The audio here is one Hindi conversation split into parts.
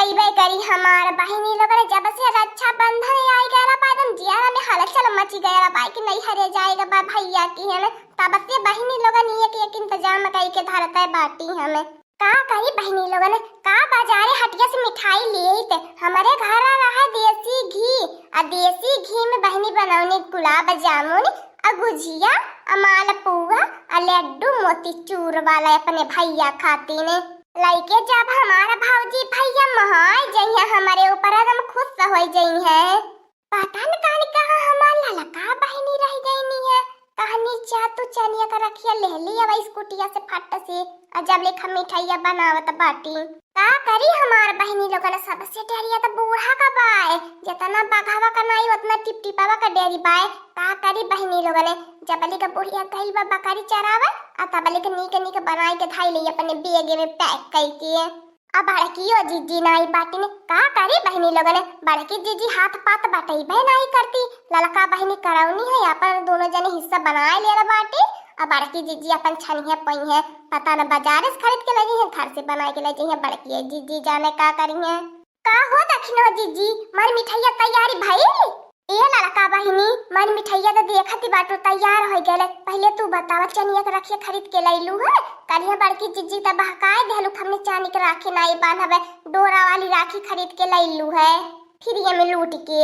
हईबे करी हमार बहिनी लोग ने जब से रक्षा बंधन आई गया बा एकदम जियारा में हलचल मची गया बा कि नहीं हरे जाएगा बा भैया की है तब से बहिनी लोग ने एक इंतजाम कई के धरते बाटी हमें का करी बहिनी लोग ने का बाजारे हटिया से मिठाई लिए थे हमारे घर रहा देसी घी और देसी घी में बहिनी बनौने गुलाब जामुन और गुजिया और मालपुआ और लड्डू मोतीचूर वाला अपने भैया खाती ने लइके जब हमारा भौजी भैया महाय जइया हमारे ऊपर एकदम खुश हो जई है पता न कहां हमार ललका बहिनी रह गईनी है कहानी चा तू चनिया का रखिया ले ली अब स्कूटिया से फट से और जब लेखा मिठाइया बनावत बाटी का करी हमार बहिनी लोग ने सबसे डरिया तो बूढ़ा का बाय जितना बघावा का नहीं उतना टिपटिपावा का डेरी बाय का करी बहिनी लोग ने जबली का बुढ़िया गई बा बकरी चरावे आ तबली के नीक बनाई के धाई ले अपने बेगे में पैक करके अब बड़कियो जीजी नाई बाटी ने का करी बहिनी लोग ने बड़की जीजी हाथ पात बाटई बे नहीं करती ललका बहिनी कराउनी है अपन दोनों जने हिस्सा बनाए ले बाटी अब बड़की जीजी अपन छनिया पई है पता न बाजार से खरीद के लगी है घर से बना के ले जइए बड़की जीजी जाने का करी है का हो दखिनो जीजी मार मिठाइया तैयारी भाई ए ललका बहिनी मार मिठाइया तो देखती बाटो तैयार हो गेले पहले तू बतावा चनिया के रखिए खरीद के लइलू है करिया बड़की जीजी त बहकाए देलू हमने चानी के राखी नहीं बांधबे डोरा वाली राखी खरीद के लइलू है फिर ये में लूट के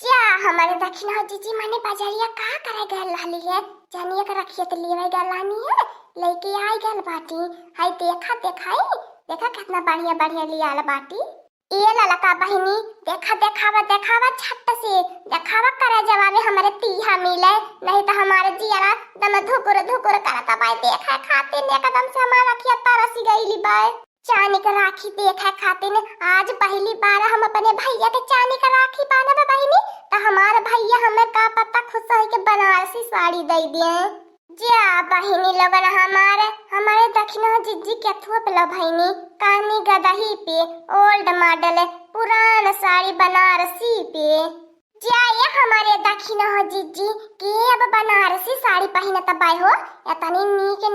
क्या हमारे दक्षिणा जीजी माने बाजारिया का करे गल रहली है चनिया के रखिए तो लेवे गलानी है लेके आई गल बाटी हाय देखा कितना बढ़िया बढ़िया लियाल बाटी ए ललका बहिनी देखावा छट से देखावा करे जवाबे हमारे तीहा मिले नहीं तो हमारे जियारा दम धुकुर करता बाय देखा खाते ने कदम से हमारा रखिया तरसी गईली बाय चानी का राखी देखा खाते ने आज पहली बार हम अपने भैया के चानी का राखी बांधबे बहिनी तो हमारे भैया हमें का पता खुश हो के बनारसी साड़ी दे दिए जा बहिनी लोगन हमारे दक्षिणा जीजी केथुआ पे लो बहिनी कानी गदही पे ओल्ड मॉडल पुराना साड़ी बनारसी पे जा ये हमारे दक्षिणा जीजी के अब बनारसी साड़ी पहने तबाय हो इतनी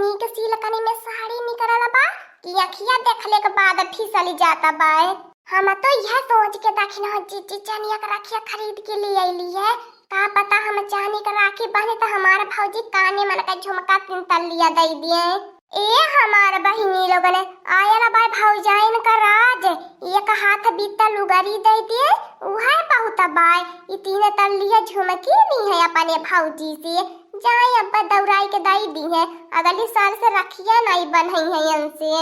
नीक सिलकनी में साड़ी निकलला बा कि अखिया देखले के बाद फिसली जाता बाय हम तो यह सोच के दक्षिणा जीजी चनिया का राखिया खरीद के लिए आईली है का पता हम चांदी का राखी बने तो हमारा भौजी काने मन का झुमका 3 तलिया दे दिए ए हमार बहिनी लोग ने आयल बाय भौजाइन का राज एक हाथ बीता लुगारी दे दिए उहे बहुत बाय ई 3 तलिया झुमकी नहीं है अपने भौजी से जाए अब दौराई के दाई दी है अगली साल से रखिया नहीं बनई है इनसे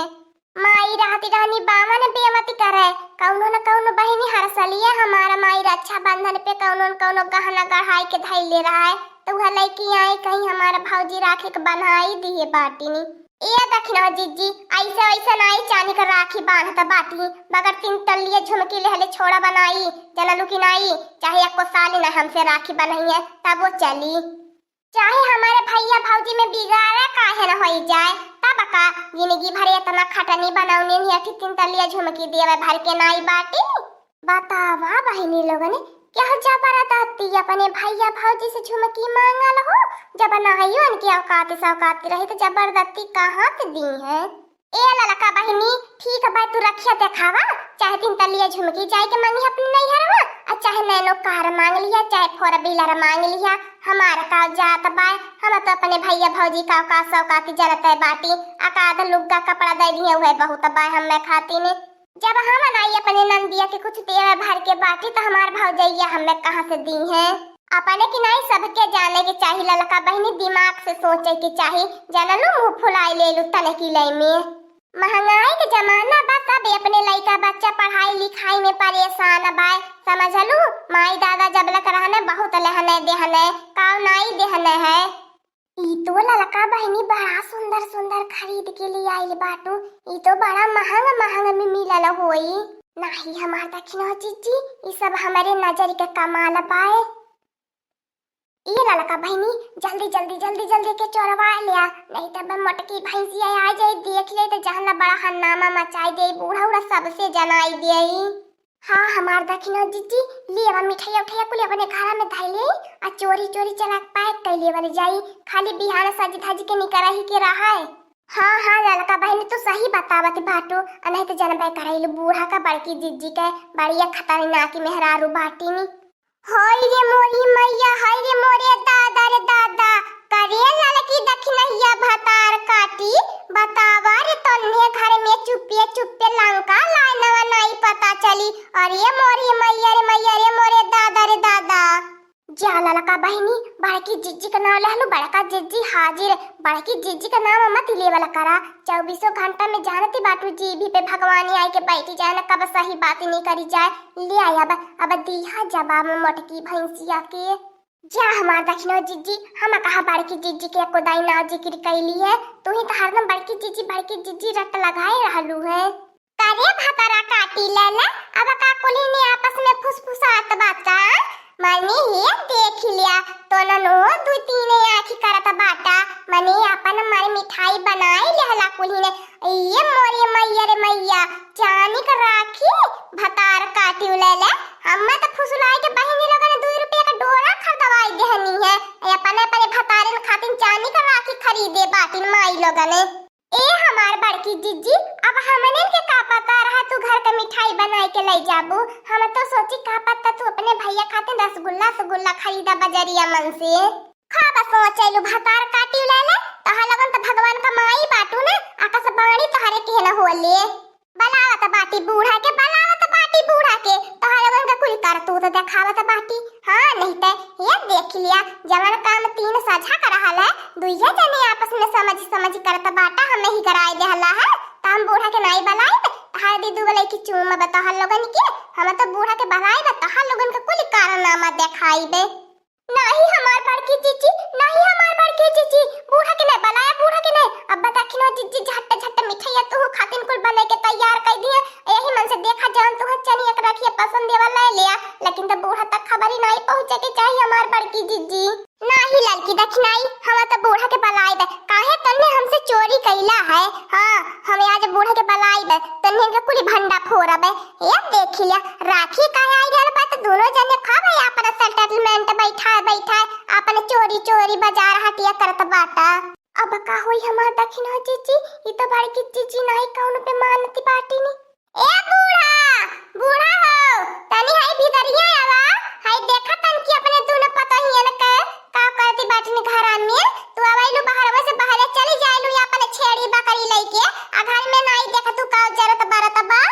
माई रहती रहनी बावन बेवती करे कौनो न कौनो बहिनी हर सलिए हमारा माई रक्षा बंधन पे कौनो न कौनो गहना गढ़ाई के धई ले रहा है तो वह लड़की आई कहीं हमारा भौजी राखी के बनाई दी है बाटी नी ए दक्षिणा जीजी ऐसे नाई चांदी का राखी बांधता बाटी मगर 3 तलिए झुमकी ले हले छोड़ा बनाई जना लुकी नाई चाहे एको साल न हमसे राखी बनाई है तब वो चली चाहे हमारे भैया भौजी में बिगाड़ा काहे न होई जाए तब का जिंदगी भर इतना खटनी बनाउने नहीं 3 तलिया झुमकी देवे भर के नाई बाटी बतावा बहिनी लोगन क्या जबरदस्ती अपने भैया भौजी से झुमकी मांगल हो जब नहीं उनकी औकात रही तो जबरदस्ती कहाँ से दी है ए ललका बहिनी ठीक है तू रखिया देखावा चाहे 3 तलिया झुमकी जाए के मांगी अपने नहीं हरवा और चाहे नैनो कार मांग लिया चाहे 4 व्हीलर मांग लिया हमारा का जात बाय हम तो अपने भैया भौजी का औकात जरत है बाटी अकाद लुग्गा कपड़ा दे दिए हुए बहुत बाय हम मैं खाती ने जब हम नाई अपने नंदिया के कुछ देवे भर के बाटी तो हमार भौजैया हमें कहाँ से दी है अपने की नहीं सबके जाने के चाहिए ललका बहिनी दिमाग से सोचे के चाहिए जानलू मुंह फुलाई ले लू तने की लई में महंगाई के जमाना बा सब अपने लइका बच्चा पढ़ाई लिखाई में परेशान बा समझलू माई दादा जब लक रहने बहुत लहने देहने काव नाई देहने है ई तो ललका बहिनी बड़ा सुंदर खरीद के लिए आइल बाटू ई तो बड़ा महंगा में मिलल होई नहीं हमार दक्षिणा जीजी ई सब हमारे नजर के कमाल पाए ये ललका बहिनी जल्दी के चोरवा लिया नहीं तो मोटकी भैंसिया आ जाए देख ले तो जहना बड़ा हन्नामा मचाई दे बूढ़ा सबसे जनाई दे हाँ हमार दक्षिणा जीजी लिए मिठाइया उठाइया कुल अपने घर में धाई ले आ चोरी चला पैक कर ले वाले जाई खाली बिहान सज धज के निकरा ही के रहा है हाँ हाँ लड़का बहन तू सही बतावत बाटू नहीं तो जनबे करैलू बूढ़ा का बड़की जिज्जी के बढ़िया खतरनाक मेहरारू बाटीनी। हाय रे मोरी मैया, हाय रे मोरे दादा रे दादा, करे लड़की दखिनहिया भतार काटी बतावा रे तन्हे घर में चुप्पे चुप्पे लंका लानवा नहीं पता चली। अरे मोरी मैया रे मैया रे मोरे दादा रे दादा। जा लड़का बहनी बड़की जिज्जी का नाम लहलू, बड़का जिज्जी हाजिर। बड़की जिज्जी का नाम मत ले वाला करा, 24 घंटा में जानती बाटू जीभी पे भगवानी आई के बैठी जाए ना, कब सही बात नहीं करी जाए। ले आया अब दिया जवाब में मोटकी भैंसिया के। जा हमार दक्षिणो जिज्जी, हम कहा बड़की जिज्जी के कोदाई ना जिक्र कैली है, तू ही तो हरदम बड़की जिज्जी रट लगाए रहलू है। करे भतरा काटी लेला अब का कुली ने आपस में फुसफुसात बाता मने ये देख लिया तो ननो दू तीन आखी करत बाटा मने अपन मारे मिठाई बनाई लेहला कुली ने। ये मोरी मैया रे मैया चानी का राखी भतार काटी लेले, हम्मे तो फुसुलाई के बहिनी लोगन 2 रुपया का डोरा खरीदवाई देहनी है, अपन अपने भतारन खातिन चानी का राखी खरीदे बाटिन माई लोगन। ए हमार बड़की जिज्जी अब हमने के का पता रहा तू घर का मिठाई बनाए के ले जाबू, हम तो सोची का पता तू अपने भैया खातिर रसगुल्ला खरीदा बजरिया मन से। खाबा सोचैलू भतार काटी लेले तहा लगन तो भगवान का माई बाटू ना, आकाश बाणी तोहरे के न होले बलावत बाटी बूढ़ा के, बलावत बाटी बूढ़ा के तहा लगन का कुल कर तू तो देखावत बाटी। हां नहीं ते ये देख लिया जवन काम 3 साझा कर रहल है, दुइया जने आपस में समझ करत बाटा हमें ही कराई देहला है, ताम बूढ़ा के नहीं बलाई तहार दीदू वाले की चूम बताह लोगन के, हम तो बूढ़ा के बलाई बताह लोगन का कुल कारनामा देखाई दे। नहीं हमार बड़की जिज्जी, नहीं हमार बड़की जिज्जी, बूढ़ा के नहीं बलाया, बूढ़ा के नहीं। अब दखिनो जिज्जी झट मिठाइया तू खातिन कुल बने के तैयार कर दिए, यही मन से देखा जान तू चनी एक रखिए पसंद देवा ले लिया, लेकिन तो बूढ़ा तक खबर ही नहीं पहुंचे के चाहिए हमार बड़की जिज्जी। नहीं लड़की दखिनाई हम तो बूढ़ा के बलाई दे, काहे तन्ने हमसे चोरी कैला है। हां हमें आज बूढ़ा के बलाई दे तन्ने का कुल भंडा फोड़बे। ये देख लिया राखी काहे आई गल बात दोनों जने खाबे अपन सेटलमेंट बैठा अपन चोरी बाजार हटिया करत बाटा। अब का होई हमार दक्षिणो जिज्जी, ई तो बड़की जिज्जी नहीं कौन पे मानती बाटी नी। ए बूढ़ा हो तनी हाई भीतरिया आवा, हाई देखा तन की अपने दोनों पता ही न का करती बाटी ने घर में, तू आवाइलू बाहर से बाहर चली जाइलू अपन छेड़ी बकरी लेके आ घर में नहीं देखा तू का जरूरत बरत बा।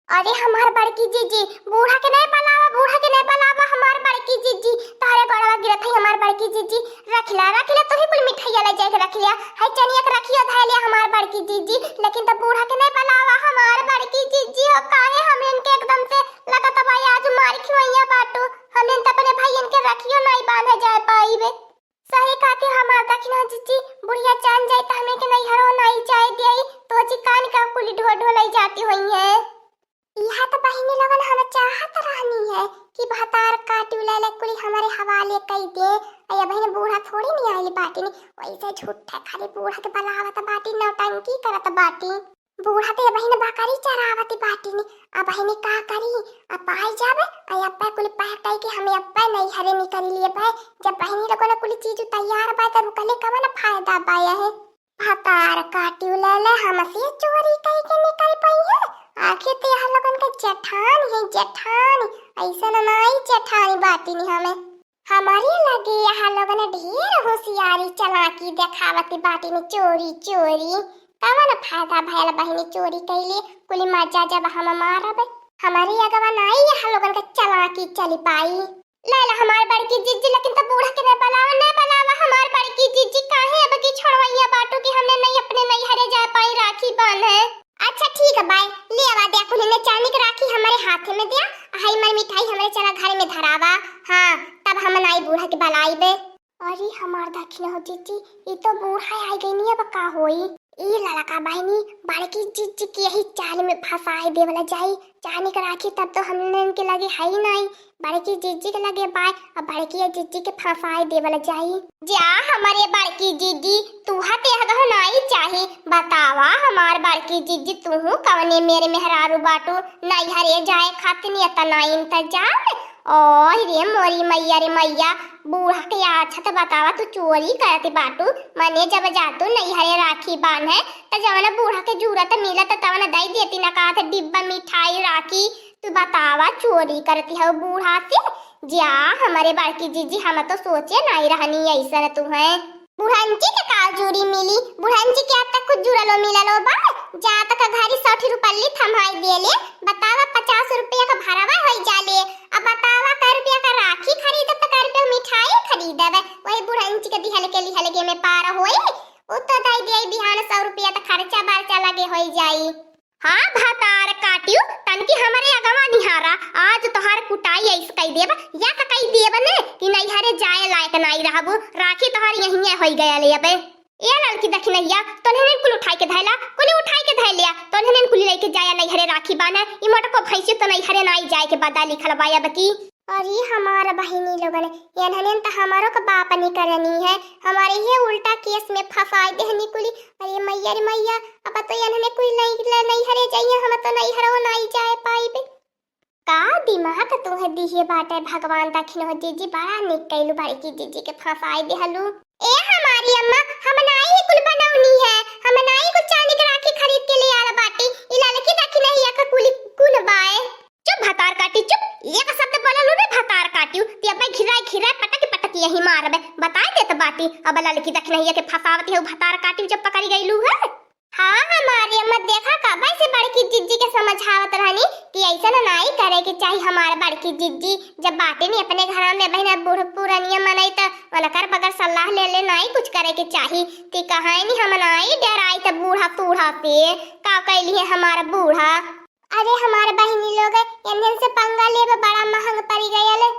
अरे हमार बड़की जिज्जी बूढ़ा के नहीं बलावा हमार बड़की जिज्जी, तारे गड़वा गिरत है हमार बड़की जिज्जी। रखला तो ही कुल मिठाइया ले जाके रख लिया, हाय चनिया के रखियो धाय लिया हमार बड़की जिज्जी, लेकिन तो बूढ़ा के नहीं बलावा हमार बड़की जिज्जी। हो काहे हमन के एकदम से लगत बा आज मार खिवैया बाटू, हमन त अपने भाईन के रखियो नहीं बांधे जाए पाईबे। सही कहते हमार दक्षिणा जिज्जी, बुढ़िया जान जाए त हमें के नहीं हरो नहीं जाए देई तो चिकान का कुल ढोलाई जाती हुई है। यह तो बहिनी लगन हम चाहत रहनी है कि भतार काटी ले कुली हमारे हवाले कई दे, अया बहन बूढ़ा थोड़ी नहीं आइली बाटी नी, वैसे झूठा खाली बूढ़ा के बलावत बाटी नौटंकी करत बाटी। बूढ़ा ते बहन बकरी चरावत बाटी नी, अब बहन का करी अब पाई जाबे अया पे कुल पहटाई के हमें अब नहीं हरे निकल लिए भाई, जब बहनी लोगन कुल चीज तैयार बा त रुकले कवन फायदा पाया है। भतार काटी ले हमसे चोरी कई के निकल पई है, आखिर तो यहाँ लोगन का जेठान ऐसा नहीं जेठानी बाटी नहीं हमें हमारी लगे यहाँ लोगन ढेर होशियारी चलाकी देखावती बाटी में चोरी कवन फायदा भैल बहिनी चोरी कैले कुली मजा जब हम मारबे, हमारी अगवा नहीं यहाँ लोगन का चलाकी चली पाई। लाला हमार बड़की जिज्जी लेकिन तो बूढ़ा के नहीं बलावा हमार बड़की जिज्जी काहे अब की छोड़वैया बाटू की हमने नहीं अपने नहीं हरे जा पाई राखी बांध है। अच्छा ठीक है बाय ले आवा दे कुली ने चांदी की राखी हमारे हाथ में दिया, हाई मार मिठाई हमारे चला घर में धरावा, हां तब हम नाई बूढ़ा के बलाई बे। अरे हमार दक्षिण हो जिज्जी ई तो बूढ़ा आई गई नहीं अब का होई। ई लड़का बहनी बड़की जिज्जी की यही चाल में फंसाए दे वाला जाई, चांदी की राखी तब तो हमने इनके लगे है ही नहीं, बड़की जिज्जी के लगे बाय अब बड़की जिज्जी के फंसाए दे वाला जाई। जा हमारे बड़की जिज्जी तू हटे हगह नहीं चाहे बतावा हमार बड़की जिज्जी तू कवने मेरे मेहरारू बाटू नहीं हरे जाए खातिर नहीं तना इंतजाम ओह रे मोरी मैया रे मैया, बूढ़ा के अच्छा तो बतावा तू चोरी करती बाटू। मने जब जातू नहीं हरे राखी बांध है तो जवना बूढ़ा के जरूरत मिला तो तवना दई देती ना, कहा था डिब्बा मिठाई राखी। तू बतावा चोरी करती है बूढ़ा से। जा हमारे बड़की जीजी, हम तो सोचे नहीं रहनी ऐसा तू है। बुढ़ांची के का जोड़ी मिली, बुढ़ांची के अब तक कुछ जुड़लो मिललो बा। जा तक घरी 60 रुपया थमाई देले, बतावा 50 रुपया का भरावा होई जाले। अब बतावा का रुपया का राखी खरीदब त का रुपया मिठाई खरीदब। वही बुढ़ांची के दिहल के में पार होई। उ तो दई दे बिहान 100 रुपया त खर्चा बारचा लगे होई जाई। हाँ भातार काटियो तनकी हमारे अगवा निहारा, आज तोहार कुटाई ऐस कई देब या का कई देब ने कि नहीं हरे जाए लायक नहीं रहबो। राखी तोहार यहीं होई गया ले अबे। ए लड़की दखिनैया तोने कुल उठाई के धैला, कुल उठाई के धै लिया तोने कुल लेके जाया नहीं हरे राखी बाने। ई मोट को भैंसी तो नहीं हरे नहीं जाए के बदा लिखल बाया बकी। अरे हमारा बहिनी लोगन एनहने त हमारो का बाप नहीं करनी है, हमारे ये उल्टा केस में फंसाई देहनी कुली। अरे मैया रे मैया, अब तो एनहने कुल नहीं हरे जाइए, हम तो नहीं हरो नहीं जाए पाइबे। का दिमाग तुम्हें दिहे बाटे भगवान दखिन हो जीजी, बड़ा निक कैलू बड़की जीजी के फंसाई देहलू। ए हमारी अम्मा, हम नाई कुल बनौनी है, हम नाई कुल चांदी के राखी खरीद के ले आला बाटी। ई लड़की दखिन है या का कुली कुन बाए। चुप भतार काटी चुप, एक शब्द बोललू रे भतार काटियो ते अब खिराई पटक यही मारबे। बताई दे त बाटी अब लड़की दखिन है के फसावती है भतार काटियो जब पकड़ी गईलू है। हाँ हमारी अम्मा देखा कब से बड़की जिज्जी के समझावत रहनी कि ऐसा ना नहीं करे के चाहिए। हमारे बड़की जिज्जी जब बाटे नहीं अपने घर में बहना बूढ़ पुरानिया मनाई तो उनकर बगैर सलाह ले नहीं कुछ करे के चाहिए। ती कहाई नहीं हम नहीं डराई तो बूढ़ा तूढ़ा पे का कैली है हमारा बूढ़ा। अरे हमारे बहनी लोग इंजन से पंगा ले बड़ा महंग पड़ गया।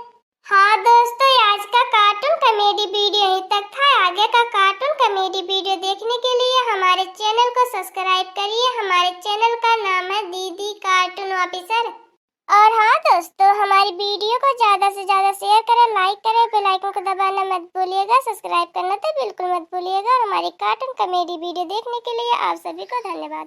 हाँ दोस्तों, आज का कार्टून कॉमेडी वीडियो यहीं तक था। आगे का कार्टून कॉमेडी वीडियो देखने के लिए हमारे चैनल को सब्सक्राइब करिए। हमारे चैनल का नाम है दीदी कार्टून ऑफिसर। और हाँ दोस्तों, हमारी वीडियो को ज्यादा से ज्यादा शेयर करें, लाइक करें, बेल आइकन को दबाना मत भूलिएगा, सब्सक्राइब करना तो बिल्कुल मत भूलिएगा। और हमारी कार्टून कॉमेडी वीडियो देखने के लिए आप सभी को धन्यवाद।